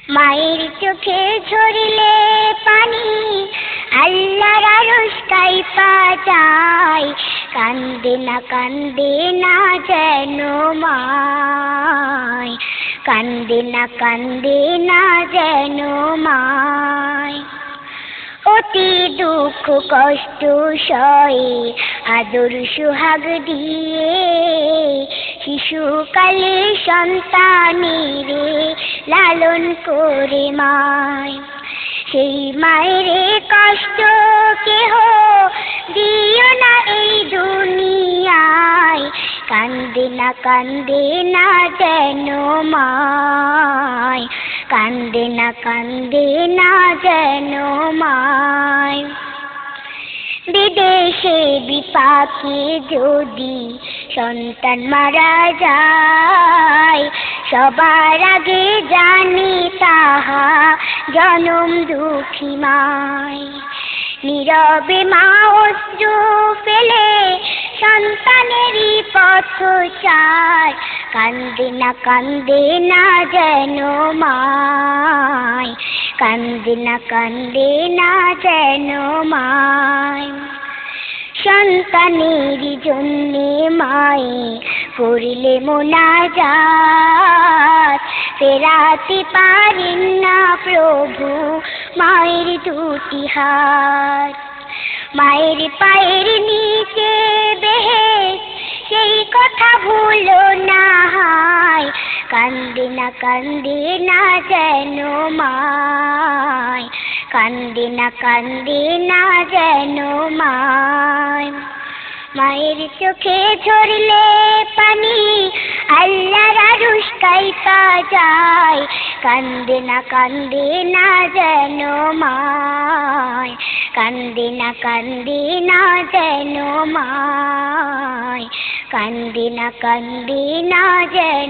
মায়ের চোখে ঝরিলে পানি আল্লাহর আরশ কাঁইপা যায়। কান্দে না যেন মায়, কান্দে না যেন মায়। অতি দুঃখ কষ্ট সয়ে আদর সোহাগ দিয়ে শিশুকালে সন্তানেরে লালন করে মায়। সেই মায়েরে কষ্ট কেহ দিও না এই দুনিয়ায়। কান্দে না যেন মায়, কান্দে না যেন মায়। বিদেশে বিপাকে যদি সন্তান মারা যায়, সবার আগে জানি তাহা জনম দুঃখী মায়। নীরবে মা অশ্রু ফেলে সন্তানেরই পথ চায়। কান্দে না যেন মায়, কান্দে না যেন মায়। সন্তানের জন্যে মায়ে করিলে মোনাজাত, ফেরাতে পারেন না প্রভু মায়ের দুটি হাত। মায়ের পায়ের নিচে বেহেশত, সেই কথা ভুলো না হায়। কান্দে না যেন মায়, কান্দে না যেন মায়। মায়ের চোখে ঝরলে পানি আল্লাহর আরশ কাঁইপা যায়। কান্দে না যেন মায়, কান্দে না যেন মায়, কান্দে না যেন